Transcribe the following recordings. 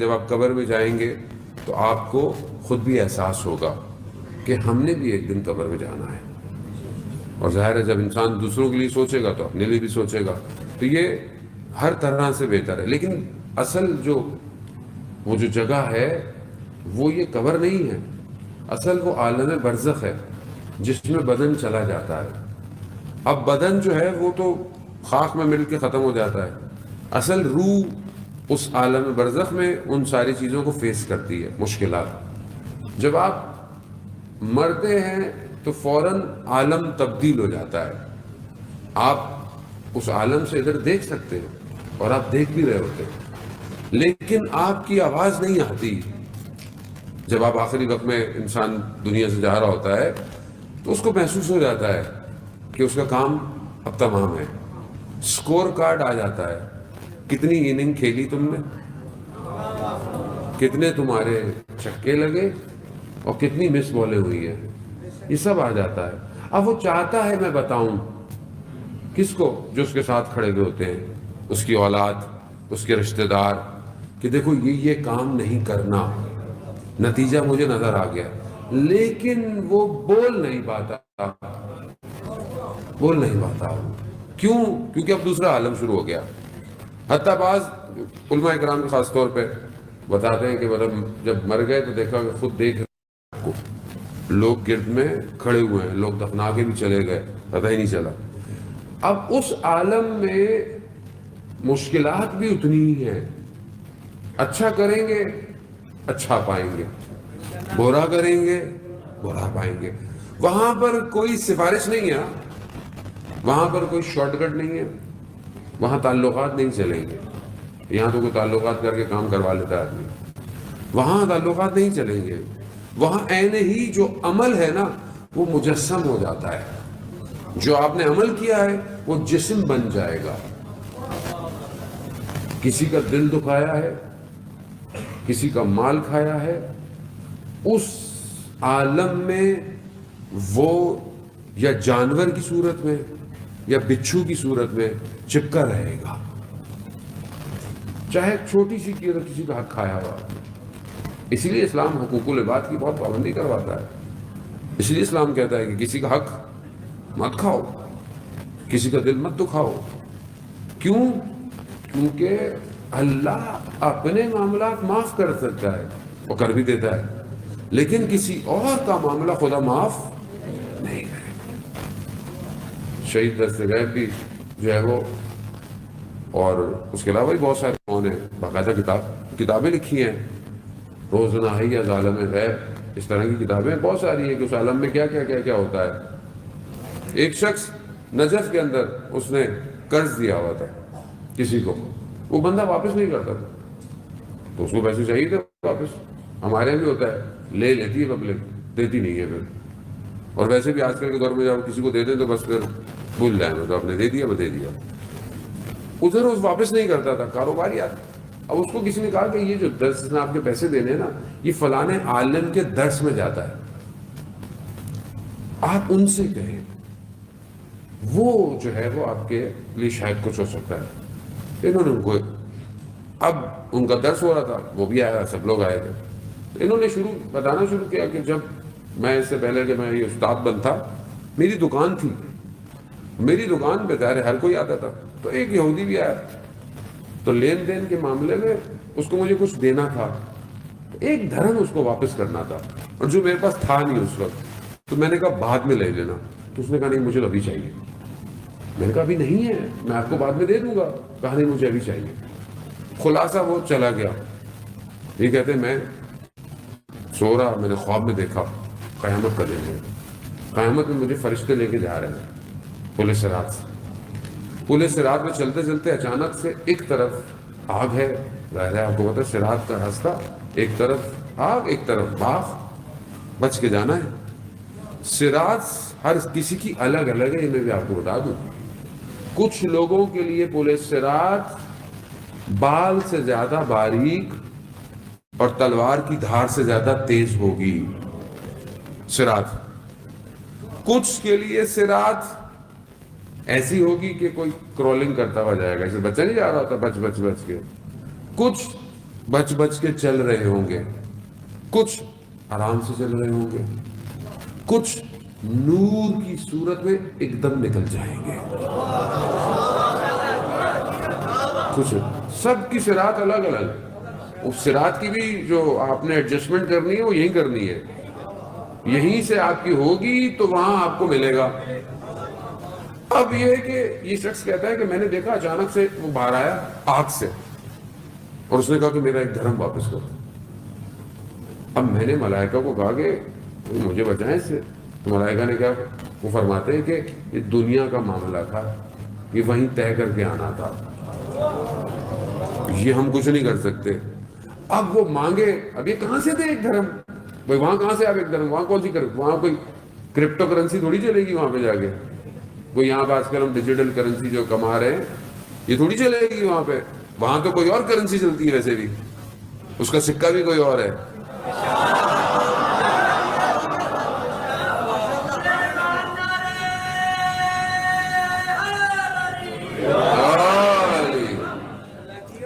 جب آپ قبر میں جائیں گے تو آپ کو خود بھی احساس ہوگا کہ ہم نے بھی ایک دن قبر میں جانا ہے، اور ظاہر ہے جب انسان دوسروں کے لیے سوچے گا تو اپنے لیے بھی سوچے گا، تو یہ ہر طرح سے بہتر ہے۔ لیکن اصل وہ جو جگہ ہے وہ یہ قبر نہیں ہے، اصل وہ عالم برزخ ہے جس میں بدن چلا جاتا ہے۔ اب بدن جو ہے وہ تو خاک میں مل کے ختم ہو جاتا ہے، اصل روح اس عالم برزخ میں ان ساری چیزوں کو فیس کرتی ہے، مشکلات۔ جب آپ مرتے ہیں تو فوراً عالم تبدیل ہو جاتا ہے، آپ اس عالم سے ادھر دیکھ سکتے ہیں اور آپ دیکھ بھی رہے ہوتے ہیں، لیکن آپ کی آواز نہیں آتی۔ جب آپ آخری وقت میں انسان دنیا سے جا رہا ہوتا ہے تو اس کو محسوس ہو جاتا ہے کہ اس کا کام اب تمام ہے، سکور کارڈ آ جاتا ہے، کتنی اننگ کھیلی تم نے، کتنے تمہارے چھکے لگے اور کتنی مس بالیں ہوئی ہیں، یہ سب آ جاتا ہے۔ اب وہ چاہتا ہے میں بتاؤں کس کو؟ جو اس کے ساتھ کھڑے ہوئے ہوتے ہیں، اس کی اولاد، اس کے رشتہ دار، کہ دیکھو یہ کام نہیں کرنا، نتیجہ مجھے نظر آ گیا، لیکن وہ بول نہیں پاتا۔ کیوں؟ کیونکہ اب دوسرا عالم شروع ہو گیا۔ حتیٰ بعض علماء کرام خاص طور پہ بتاتے ہیں کہ مطلب جب مر گئے تو دیکھا کہ خود دیکھ رہے ہیں، لوگ گرد میں کھڑے ہوئے ہیں، لوگ دفنا کے بھی چلے گئے، پتہ ہی نہیں چلا۔ اب اس عالم میں مشکلات بھی اتنی ہی ہیں، اچھا کریں گے اچھا پائیں گے، برا کریں گے برا پائیں گے۔ وہاں پر کوئی سفارش نہیں ہے، وہاں پر کوئی شارٹ کٹ نہیں ہے، وہاں تعلقات نہیں چلیں گے۔ یہاں تو کوئی تعلقات کر کے کام کروا لیتا ہے آدمی، وہاں تعلقات نہیں چلیں گے۔ وہاں عین ہی جو عمل ہے نا وہ مجسم ہو جاتا ہے، جو آپ نے عمل کیا ہے وہ جسم بن جائے گا۔ کسی کا دل دکھایا ہے، کسی کا مال کھایا ہے، اس عالم میں وہ یا جانور کی صورت میں یا بچھو کی صورت میں چپکا رہے گا، چاہے چھوٹی سی کی اگر کسی کا حق کھایا ہوا۔ اسی لیے اسلام حقوق العباد کی بہت پابندی کرواتا ہے، اس لیے اسلام کہتا ہے کہ کسی کا حق مت کھاؤ، کسی کا دل مت دکھاؤ۔ کیوں؟ کیونکہ اللہ اپنے معاملات معاف کر سکتا ہے، وہ کر بھی دیتا ہے، لیکن کسی اور کا معاملہ خدا معاف نہیں کرے۔ شہید دست غیب بھی جو ہے وہ، اور اس کے علاوہ بھی بہت سارے لوگوں نے باقاعدہ کتابیں لکھی ہیں، روزنہ یا ظالم غیب، اس طرح کی کتابیں بہت ساری ہیں کہ اس عالم میں کیا کیا کیا کیا ہوتا ہے۔ ایک شخص نجف کے اندر اس نے قرض دیا ہوا تھا کسی کو، وہ بندہ واپس نہیں کرتا تھا، تو اس کو پیسے چاہیے تھے واپس۔ ہمارے یہاں بھی ہوتا ہے، لے لیتی ہے پبلک، دیتی نہیں ہے پھر۔ اور ویسے بھی آج کل کے دور میں جب کسی کو دے دیں تو بس پھر بھول جائیں، تو آپ نے دے دیا، وہ دے دیا، ادھر اس واپس نہیں کرتا تھا، کاروباری آتا۔ اب اس کو کسی نے کہا کہ یہ جو درس میں آپ کے پیسے دینے ہیں نا، یہ فلانے عالم کے درس میں جاتا ہے، آپ ان سے کہیں، وہ جو ہے وہ آپ کے لیے شاید کچھ ہو سکتا ہے۔ انہوں نے ان کو، اب ان کا درس ہو رہا تھا، وہ بھی آیا، سب لوگ آئے تھے۔ انہوں نے بتانا شروع کیا کہ جب میں اس سے پہلے کہ میں یہ استاد بن تھا، میری دکان تھی، میری دکان پہ ظاہر ہر کوئی آتا تھا، تو ایک یہودی بھی آیا، تو لین دین کے معاملے میں اس کو مجھے کچھ دینا تھا، ایک دھرم اس کو واپس کرنا تھا، اور جو میرے پاس تھا نہیں اس وقت، تو میں نے کہا بعد میں لے لینا۔ تو اس نے کہا نہیں مجھے ابھی چاہیے۔ میں نے کہا ابھی نہیں ہے، میں آپ کو بعد میں دے دوں گا۔ کہا نہیں مجھے ابھی چاہیے۔ خلاصہ وہ چلا گیا۔ یہ کہتے میں سو رہا، میں نے خواب میں دیکھا قیامت کا دن ہے، قیامت میں مجھے فرشتے لے کے جا رہے ہیں پل صراط سے۔ پل صراط میں چلتے چلتے اچانک سے ایک طرف آگ ہے، ظاہر ہے آپ کو پتا ہے صراط کا راستہ، ایک طرف آگ ایک طرف باغ، بچ کے جانا ہے۔ صراط ہر کسی کی الگ الگ ہے، یہ میں بھی آپ کو بتا دوں۔ کچھ لوگوں کے لیے پل صراط بال سے زیادہ باریک اور تلوار کی دھار سے زیادہ تیز ہوگی صراط۔ کچھ کے لیے صراط ایسی ہوگی کہ کوئی کرولنگ کرتا ہوا جائے گا، اسے بچہ نہیں جا رہا ہوتا بچ بچ بچ کے۔ کچھ بچ بچ کے چل رہے ہوں گے، کچھ آرام سے چل رہے ہوں گے، کچھ نور کی صورت میں ایک دم نکل جائیں گے، کچھ سب کی صراط الگ الگ. اس صراط کی بھی جو آپ نے ایڈجسٹمنٹ کرنی ہے وہ یہی کرنی ہے، یہیں سے آپ کی ہوگی تو وہاں آپ کو ملے گا. اب یہ ہے کہ یہ شخص کہتا ہے کہ میں نے دیکھا اچانک سے وہ باہر آیا آگ سے، اور اس نے کہا کہ میرا ایک دھرم واپس کرو. اب میں نے ملائکہ کو کہا کہ مجھے بچائیں اس سے. تو ملائکہ نے کیا، وہ فرماتے ہیں کہ یہ دنیا کا معاملہ تھا، یہ وہیں طے کر کے آنا تھا، یہ ہم کچھ نہیں کر سکتے. اب وہ مانگے، اب یہ کہاں سے دے ایک دھرم بھائی، وہاں کہاں سے آپ ایک دھرم، وہاں کون سی وہاں کوئی کرپٹو کرنسی تھوڑی چلے گی وہاں پہ جا کے. کوئی یہاں پہ آج کل ہم ڈیجیٹل کرنسی جو کما رہے ہیں یہ تھوڑی چلے گی وہاں پہ. وہاں تو کوئی اور کرنسی چلتی ہے، ویسے بھی اس کا سکہ بھی کوئی اور ہے.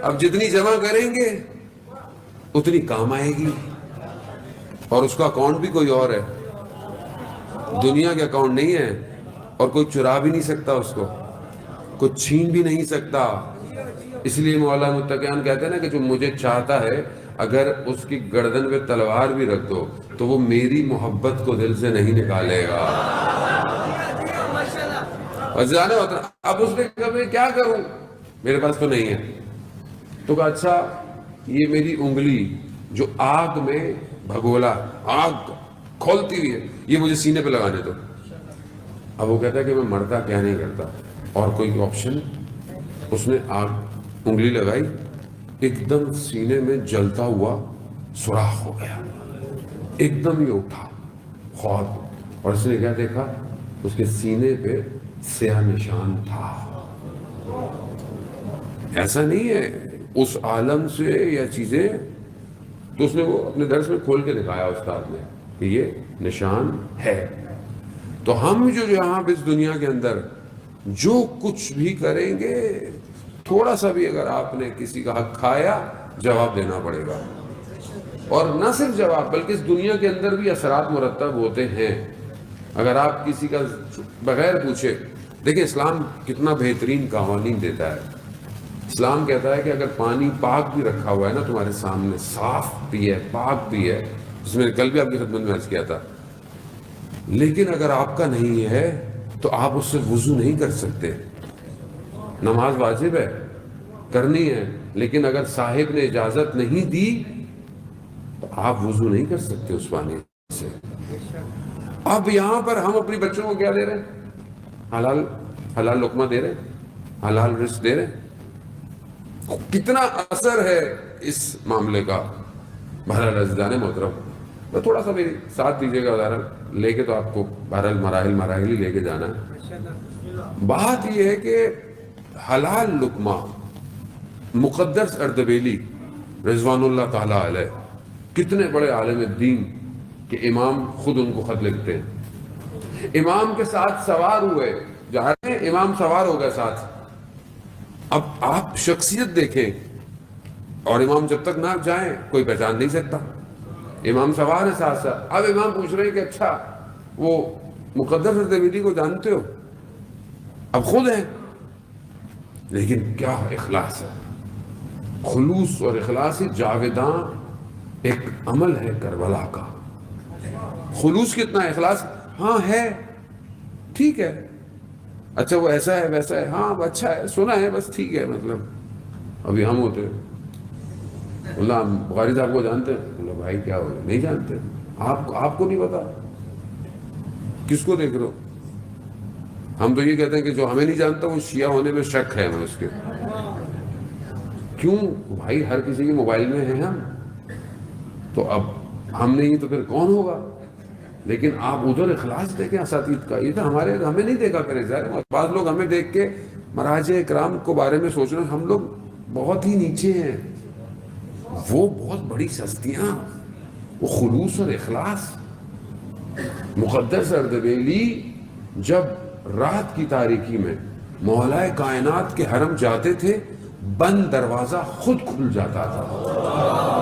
اب جتنی جمع کریں گے اتنی کام آئے گی، اور اس کا اکاؤنٹ بھی کوئی اور ہے، دنیا کے اکاؤنٹ نہیں ہے، اور کوئی چرا بھی نہیں سکتا اس کو، کوئی چھین بھی نہیں سکتا. اس لیے مولا متقیان کہتے ہیں نا کہ جو مجھے چاہتا ہے اگر اس کی گردن پہ تلوار بھی رکھ دو تو وہ میری محبت کو دل سے نہیں نکالے گا. اب اس نے کہا میں کیا کروں، میرے پاس تو نہیں ہے. تو کہا اچھا یہ میری انگلی جو آگ میں بھگولا، آگ کھولتی ہوئی ہے، یہ مجھے سینے پہ لگانے دو. اب وہ کہتا ہے کہ میں مرتا کیا نہیں کرتا، اور کوئی آپشن. اس نے آگ انگلی لگائی، ایک دم سینے میں جلتا ہوا سوراخ ہو گیا، ایک دم یہ اٹھا خواب. اور اس نے کیا دیکھا، اس کے سینے پہ سیاہ نشان تھا. ایسا نہیں ہے اس عالم سے یا چیزیں، تو اس نے وہ اپنے درس میں کھول کے دکھایا استاد نے کہ یہ نشان ہے. تو ہم جو یہاں پہ اس دنیا کے اندر جو کچھ بھی کریں گے، تھوڑا سا بھی اگر آپ نے کسی کا حق کھایا جواب دینا پڑے گا. اور نہ صرف جواب بلکہ اس دنیا کے اندر بھی اثرات مرتب ہوتے ہیں. اگر آپ کسی کا بغیر پوچھے، دیکھیں اسلام کتنا بہترین قوانین دیتا ہے. اسلام کہتا ہے کہ اگر پانی پاک بھی رکھا ہوا ہے نا تمہارے سامنے، صاف بھی ہے، پاک بھی ہے، جس میں نے کل بھی آپ کی خدمت میں عرض کیا تھا، لیکن اگر آپ کا نہیں ہے تو آپ اس سے وضو نہیں کر سکتے. نماز واجب ہے، کرنی ہے، لیکن اگر صاحب نے اجازت نہیں دی تو آپ وضو نہیں کر سکتے اس پانی سے. اب یہاں پر ہم اپنی بچوں کو کیا دے رہے ہیں، حلال لقمہ دے رہے ہیں، حلال رزق دے رہے ہیں. کتنا اثر ہے اس معاملے کا. بہرحال عزیزان محترم، تو تھوڑا سا میری ساتھ دیجیے گا، ادارہ لے کے تو آپ کو بہرحال مراحل ہی لے کے جانا ہے. بات یہ ہے کہ حلال لقمہ، مقدس اردبیلی رضوان اللہ تعالیٰ علیہ، کتنے بڑے عالم دین کہ امام خود ان کو خط لکھتے ہیں. امام کے ساتھ سوار ہوئے، جا رہے ہیں امام سوار ہو گئے ساتھ. اب آپ شخصیت دیکھیں، اور امام جب تک نہ جائیں کوئی پہچان نہیں سکتا. امام سوار ہے ساتھ ساتھ. اب امام پوچھ رہے ہیں کہ اچھا وہ مقدس اردبیلی کو جانتے ہو؟ اب خود ہیں، لیکن کیا اخلاص ہے، خلوص اور اخلاص جاویداں ایک عمل ہے کربلا کا. خلوص کتنا اخلاص، ہاں ہے، ٹھیک ہے، اچھا وہ ایسا ہے ویسا ہے، ہاں اچھا ہے، سنا ہے، بس ٹھیک ہے. مطلب ابھی ہم ہوتے اللہ بخاری صاحب کو جانتے ہیں، اللہ بھائی کیا ہو نہیں جانتے، آپ کو نہیں پتا، کس کو دیکھ رہے ہو. ہم تو یہ کہتے ہیں کہ جو ہمیں نہیں جانتا وہ شیعہ ہونے میں شک ہے ہمیں اس کے. کیوں بھائی، ہر کسی کے موبائل میں ہیں ہم، تو اب ہم نہیں تو پھر کون ہوگا. لیکن آپ ادھر اخلاص دیکھیں اساتید کا. یہ تو ہمیں نہیں دیکھا کریں. بعض لوگ ہمیں دیکھ کے مراجع اکرام کو بارے میں سوچ رہے ہیں ہم لوگ بہت ہی نیچے ہیں، وہ بہت بڑی ہستیاں، وہ خلوص اور اخلاص. مقدس اردبیلی جب رات کی تاریکی میں مولا کائنات کے حرم جاتے تھے، بند دروازہ خود کھل جاتا تھا. اللہ